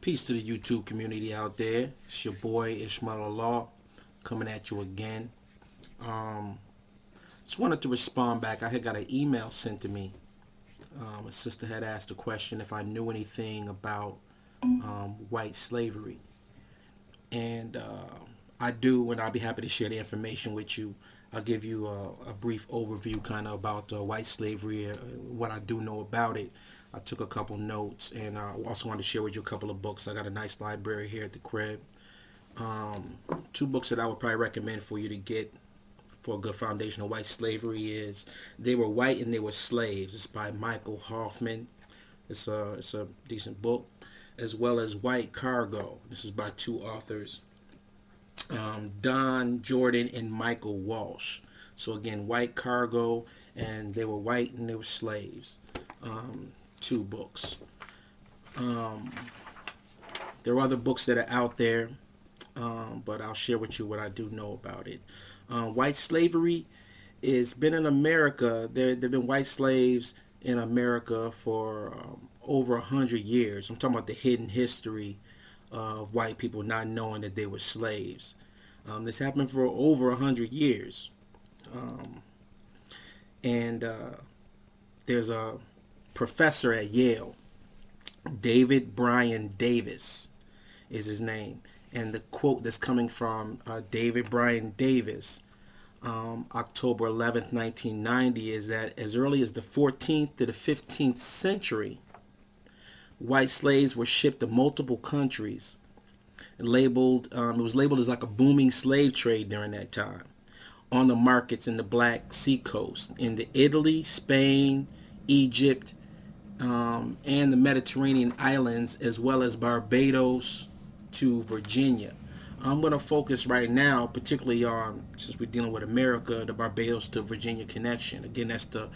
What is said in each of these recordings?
Peace to the YouTube community out there. It's your boy Ishmael Allah coming at you again. Um, just wanted to respond back. I had got an email sent to me. A sister had asked a question if I knew anything about white slavery, and I do, and I'll be happy to share the information with you. I'll give you a brief overview, kind of about white slavery, what I do know about it. I took a couple notes, and I also wanted to share with you a couple of books. I got a nice library here at the crib. Two books that I would probably recommend for you to get for a good foundation of white slavery is They Were White and They Were Slaves. It's by Michael Hoffman. It's a decent book, as well as White Cargo. This is by two authors, Don Jordan and Michael Walsh. So again, White Cargo and They Were White and They Were Slaves. Two books. There are other books that are out there, but I'll share with you what I do know about it. White slavery has been in America. There have been white slaves in America for over 100 years. I'm talking about the hidden history of white people not knowing that they were slaves. This happened for over 100 years. And there's a professor at Yale, David Bryan Davis is his name. And the quote that's coming from David Bryan Davis, October 11th, 1990, is that as early as the 14th to the 15th century, white slaves were shipped to multiple countries. It was labeled as like a booming slave trade during that time on the markets in the Black Sea coast, in the Italy, Spain, Egypt, and the Mediterranean islands, as well as Barbados to Virginia. I'm going to focus right now particularly on, since we're dealing with America, the Barbados to Virginia connection. Again, that's the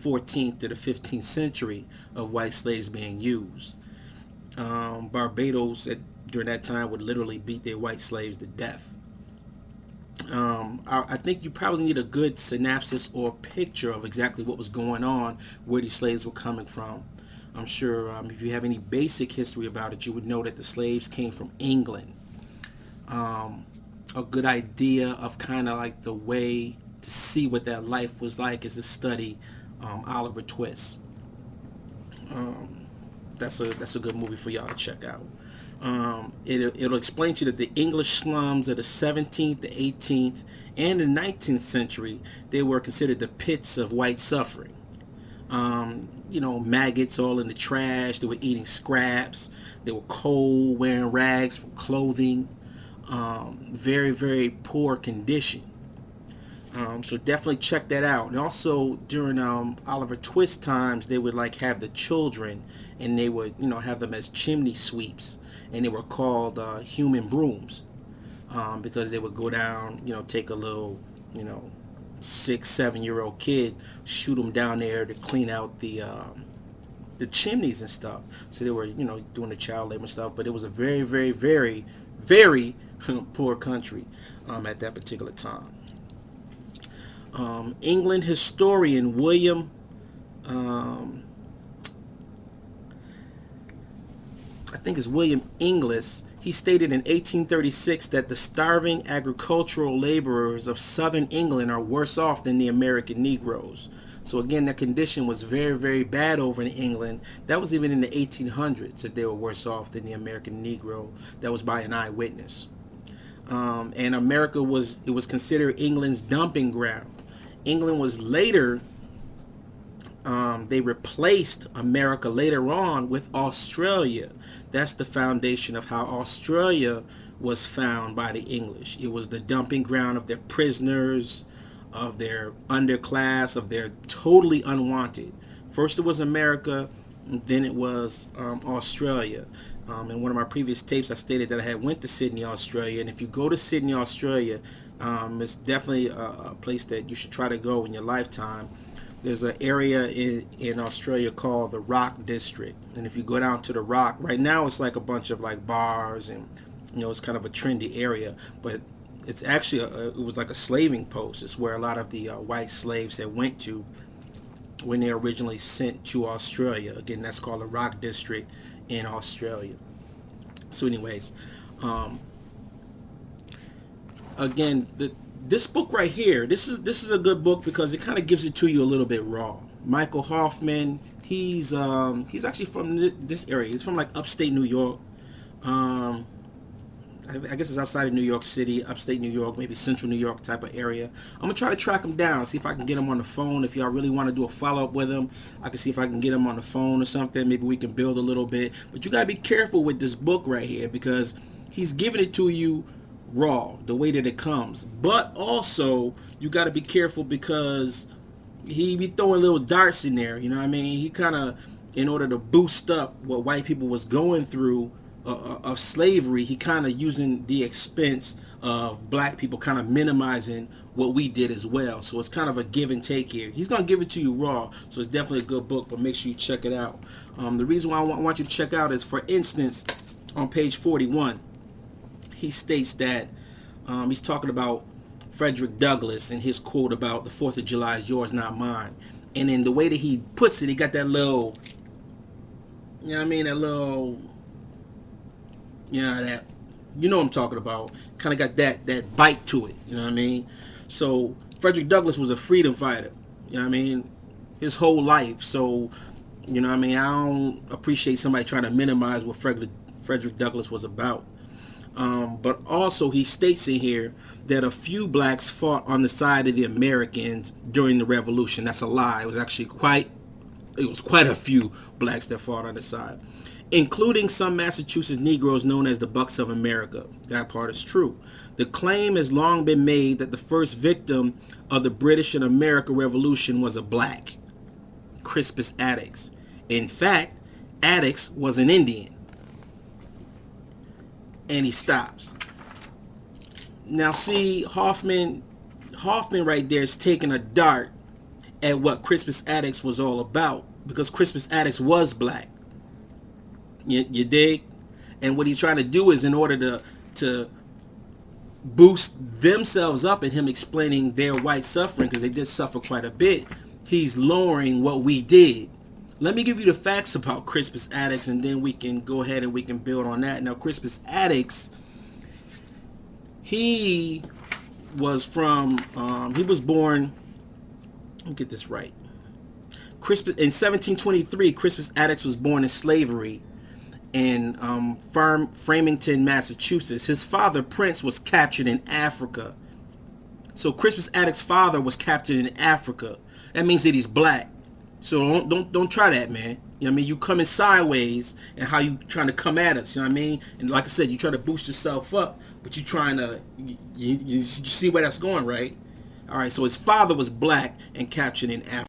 14th to the 15th century of white slaves being used. Barbados during that time would literally beat their white slaves to death. I think you probably need a good synopsis or picture of exactly what was going on, where these slaves were coming from. I'm sure if you have any basic history about it, you would know that the slaves came from England. A good idea of kind of like the way to see what that life was like is to study Oliver Twist. That's a good movie for y'all to check out. It'll explain to you that the English slums of the 17th, the 18th, and the 19th century, they were considered the pits of white suffering. Maggots all in the trash. They were eating scraps. They were cold, wearing rags for clothing. Very, very poor condition. So definitely check that out. And also during Oliver Twist times, they would like have the children, and they would have them as chimney sweeps, and they were called human brooms, because they would go down, take a little 6, 7-year-old kid, shoot them down there to clean out the chimneys and stuff. So they were doing the child labor stuff, but it was a very, very, very, very poor country at that particular time. England historian William, I think it's William Inglis, he stated in 1836 that the starving agricultural laborers of southern England are worse off than the American Negroes. So again, that condition was very, very bad over in England. That was even in the 1800s that they were worse off than the American Negro. That was by an eyewitness. And America was considered England's dumping ground. England was later, they replaced America later on with Australia. That's the foundation of how Australia was found by the English. It was the dumping ground of their prisoners, of their underclass, of their totally unwanted. First it was America, then it was Australia. In one of my previous tapes, I stated that I had went to Sydney, Australia, and if you go to Sydney, Australia, it's definitely a place that you should try to go in your lifetime. There's an area in Australia called the Rock District, and if you go down to the Rock, right now it's like a bunch of like bars, and it's kind of a trendy area, but it's actually it was like a slaving post. It's where a lot of the white slaves that went to when they originally sent to Australia. Again, that's called the Rock District in Australia. So anyways, again, this book right here, this is a good book because it kind of gives it to you a little bit raw. Michael Hoffman, he's actually from this area. He's from like upstate New York. I guess it's outside of New York City, upstate New York, maybe central New York type of area. I'm gonna try to track him down, see if I can get him on the phone. If y'all really want to do a follow-up with him, I can see if I can get him on the phone or something. Maybe we can build a little bit. But you gotta be careful with this book right here because he's giving it to you raw, the way that it comes. But also, you gotta be careful because he be throwing little darts in there. You know what I mean? He kind of, in order to boost up what white people was going through of slavery, he kind of using the expense of black people, kind of minimizing what we did as well. So it's kind of a give and take here. He's gonna give it to you raw, so it's definitely a good book, but make sure you check it out. The reason why I want you to check out is, for instance, on page 41, he states that he's talking about Frederick Douglass and his quote about the 4th of July is yours, not mine. And in the way that he puts it, he got that little, you know what I mean, that little, that, you know what I'm talking about, kind of got that bite to it, you know what I mean? So Frederick Douglass was a freedom fighter, you know what I mean, his whole life. So, you know what I mean, I don't appreciate somebody trying to minimize what Frederick Douglass was about. But also he states in here that a few blacks fought on the side of the Americans during the Revolution. That's a lie. It was actually quite a few blacks that fought on the side, including some Massachusetts Negroes known as the Bucks of America. That part is true. The claim has long been made that the first victim of the British and American Revolution was a black, Crispus Attucks. In fact, Attucks was an Indian. And he stops. Now see, Hoffman right there is taking a dart at what Crispus Attucks was all about, because Crispus Attucks was black. You dig? And what he's trying to do is, in order to boost themselves up and him explaining their white suffering, because they did suffer quite a bit, he's lowering what we did. Let me give you the facts about Crispus Attucks, and then we can go ahead and we can build on that. Now, Crispus Attucks, he was born, let me get this right. In 1723, Crispus Attucks was born in slavery in Framingham, Massachusetts. His father, Prince, was captured in Africa. So Crispus Attucks' father was captured in Africa. That means that he's black. So don't try that, man. You know what I mean? You coming sideways, and how you trying to come at us, you know what I mean? And like I said, you try to boost yourself up, but you trying to, you see where that's going, right? All right, so his father was black and captured in Africa.